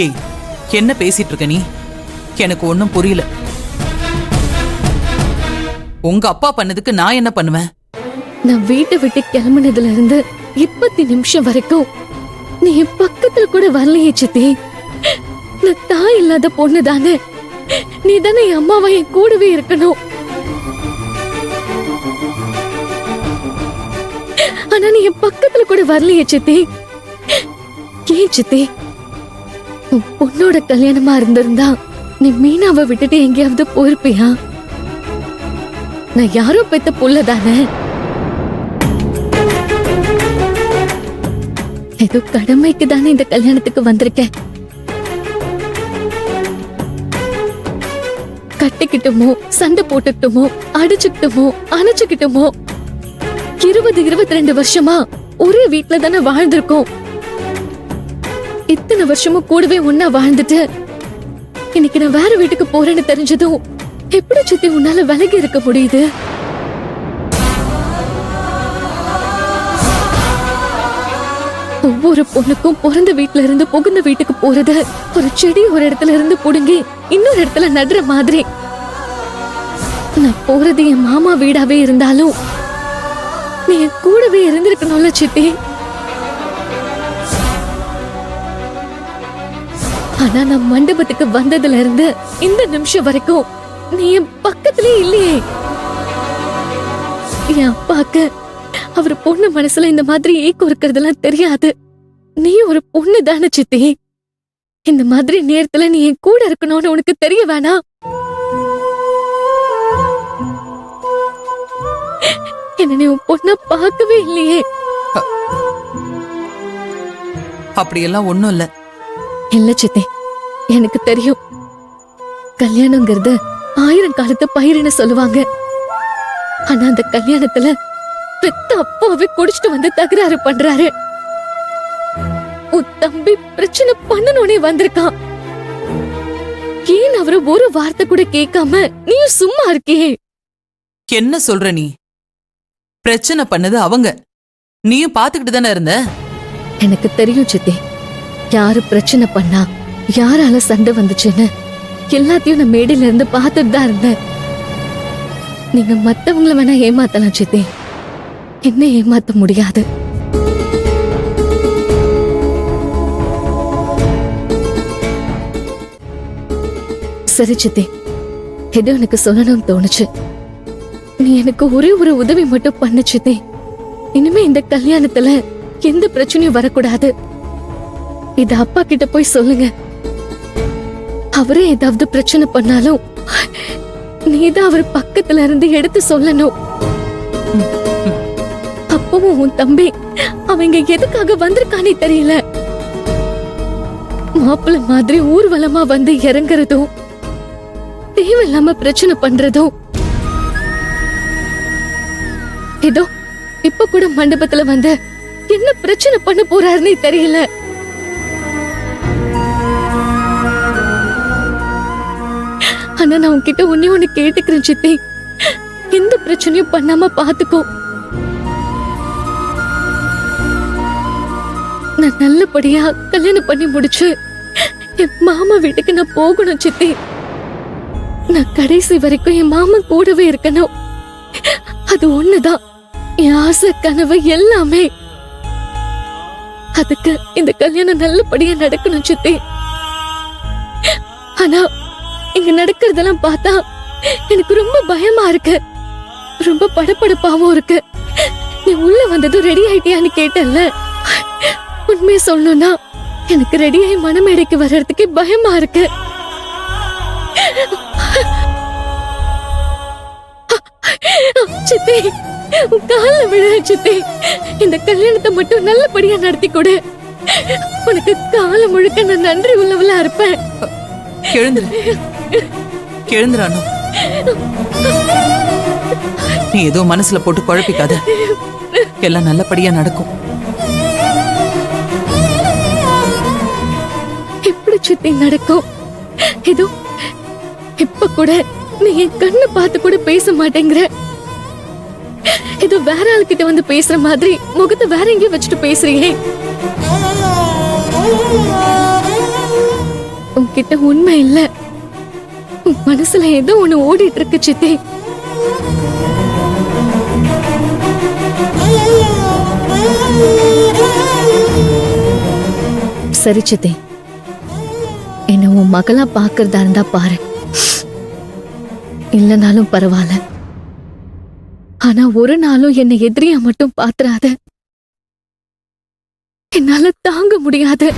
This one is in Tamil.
ஏய், என்ன பேசிட்டு இருக்க நீ? எனக்கு ஒண்ணும் புரியல. உங்க அப்பா பண்ணதுக்கு நான் என்ன பண்ணுவேன்? நான் வீட்டை விட்டு கிளம்புனதுல இருந்து 20 நிமிஷம் வரைக்கும் நீ என் பக்கத்துல கூட வரலையே சித்தி. நான் தாய் இல்லாத பொண்ணு தானே. நீ தானே என் அம்மாவா என் கூடவே இருக்கணும். ஆனா நீ என் பக்கத்துல கூட வரலையே சித்தி. ஏன் சித்தி? உன் பொண்ணோட கல்யாணமா இருந்திருந்தா நீ மீனாவை விட்டுட்டு எங்கேயாவது போயிருப்பியா? நான் யாரோ பெத்த புள்ள தானே. ஏதோ கடமைக்கு தானே இந்த கல்யாணத்துக்கு வந்திருக்கேன். கட்டிக்கிட்டோமோ, சண்டை போட்டுக்கிட்டோமோ, அடிச்சுக்கிட்டோமோ, அணைச்சுக்கிட்டோமோ, 20-22 வருஷமா ஒரே வீட்டுல தானே வாழ்ந்திருக்கோம். இத்தனை வருஷமும் கூடவே ஒன்னா வாழ்ந்துட்டு இன்னைக்கு நான் வேற வீட்டுக்கு போறேன்னு தெரிஞ்சதும் எப்படி சித்தி உன்னால விலகி இருக்க முடியுது? ஒவ்வொரு பொண்ணுக்கும் பிறந்த வீட்டுல இருந்து புகுந்த வீட்டுக்கு போறது ஒரு செடி ஒரு இடத்துல இருந்து புடுங்கி இன்னொரு இடத்துல நடுற மாதிரி. நான் போறது என் மாமா வீடாவே இருந்தாலும் நீ என் கூடவே இருந்திருக்கணும்ல சித்தி. ஆனா நான் மண்டபத்துக்கு வந்ததுல இருந்து இந்த நிமிஷம் வரைக்கும் நீ என் பக்கத்திலே இல்லையே. என் அப்பாக்கு அவர் பொண்ணு மனசுல இந்த மாதிரி ஏக்கம் இருக்கிறதெல்லாம் தெரியாது. நீ ஒரு பொண்ணு தானே சித்தி. இந்த மாதிரி நேரத்துல நீ என் கூட இருக்கணும்னு உனக்கு தெரிய வேணாம்? என்ன நீ உன் பொண்ண பார்க்கவே இல்லையே. அப்படியெல்லாம் ஒண்ணும் இல்ல. இல்ல சித்தி, எனக்கு தெரியும். கல்யாணங்கிறது 1000 காலத்து பயிருன்னு சொல்லுவாங்க. ஆனா அந்த கல்யாணத்துல பெத்த அப்பாவே குடிச்சிட்டு வந்து தகராறு பண்றாரு. உன் தம்பி பிரச்சனை பண்ணணும்னே வந்திருக்கான். ஏன் அவரு ஒரு வார்த்தை கூட கேட்காம நீயும் சும்மா இருக்கியே? என்ன சொல்ற நீ? பிரச்சனை பண்ணது அவங்க, நீயும் பாத்துக்கிட்டு தானே இருந்த. எனக்கு தெரியும் சித்தி, யாரு பிரச்சனை பண்ணா, யாரால சண்டை வந்துச்சுன்னு எல்லாத்தையும் நான் மேடையில இருந்து பார்த்துட்டு தான் இருந்தேன். நீங்க மத்தவங்களை வேணா ஏமாத்தலாம் சித்தி, என்ன ஏமாத்த முடியாது. சரி சித்தி, ஏதோ எனக்கு சொல்லணும்னு தோணுச்சு. நீ எனக்கு ஒரே ஒரு உதவி மட்டும் பண்ணு சித்தி. இனிமே இந்த கல்யாணத்துல எந்த பிரச்சனையும் வரக்கூடாது. இத அப்பா கிட்ட போய் சொல்லுங்க. அவரே ஏதாவது பிரச்சனை பண்ணாலும் நீதான் அவர் பக்கத்துல இருந்து எடுத்து சொல்லணும். அப்பவும் உன் தம்பி அவங்க எதுக்காக வந்திருக்கானே தெரியல. மாப்பிள்ள மாதிரி ஊர்வலமா வந்து இறங்குறதும், தேவையில்லாம பிரச்சனை பண்றதும். ஏதோ இப்ப கூட மண்டபத்துல வந்து என்ன பிரச்சனை பண்ண போறாருன்னே தெரியல. ஆனா நான் உன்கிட்ட ஒண்ணு கேட்டுக்கிறேன் சித்தி, எந்த பிரச்சனையும் பண்ணாம பாத்துக்கோ. நான் நல்லபடியா கல்யாணம் பண்ணி முடிச்சு என் மாமா வீட்டுக்கு நான் போகணும் சித்தி. நான் கடைசி வரைக்கும் என் மாமா கூடவே இருக்கணும். அது ஒண்ணுதான் என் ஆசை, கனவு எல்லாமே. அதுக்கு இந்த கல்யாணம் நல்லபடியா நடக்கணும் சித்தி. ஆனா இங்க நடக்கிறதெல்லாம் பார்த்தா எனக்கு ரொம்ப பயமா இருக்கு, ரொம்ப படபடப்பாவும் இருக்கு. நீ உள்ள வந்ததும் ரெடி ஆயிட்டியான்னு கேட்டல்ல, உண்மையை சொல்லணும்னா எனக்கு ரெடியாகி மனமேடைக்கு வர்றதுக்கு பயமா இருக்கு. சித்தி, உன் கால விழ சித்தி. இந்த கல்யாணத்தை மட்டும் நல்லபடியா நடத்தி கொடு. உனக்கு காலம் முழுக்க நான் நன்றி உள்ளவளா இருப்பேன். எழுந்துரானு, நீ ஏதோ மனசுல போட்டு குழப்பிக்காத. எல்லாம் நல்லபடியா நடக்கும். எப்படி சித்தி நடக்கும்? ஏதோ இப்ப கூட நீ என் கண்ணை பார்த்து கூட பேச மாட்டேங்கிற. ஏதோ வேற ஆள்கிட்ட வந்து பேசுற மாதிரி முகத்தை வேற எங்கேயும் வச்சுட்டு பேசுறியே. உன்கிட்ட உண்மை இல்ல. உன் மனசுல ஏதோ ஒண்ணு ஓடிட்டு இருக்கு சித்தி. சரி சித்தி, என்ன உன் மகளா பாக்குறதா இருந்தா பாரு, இல்லனாலும் பரவாயில்ல. ஆனா ஒரு நாளும் என்னை எதிரியா மட்டும் பாத்துறாத. என்னால தாங்க முடியாது.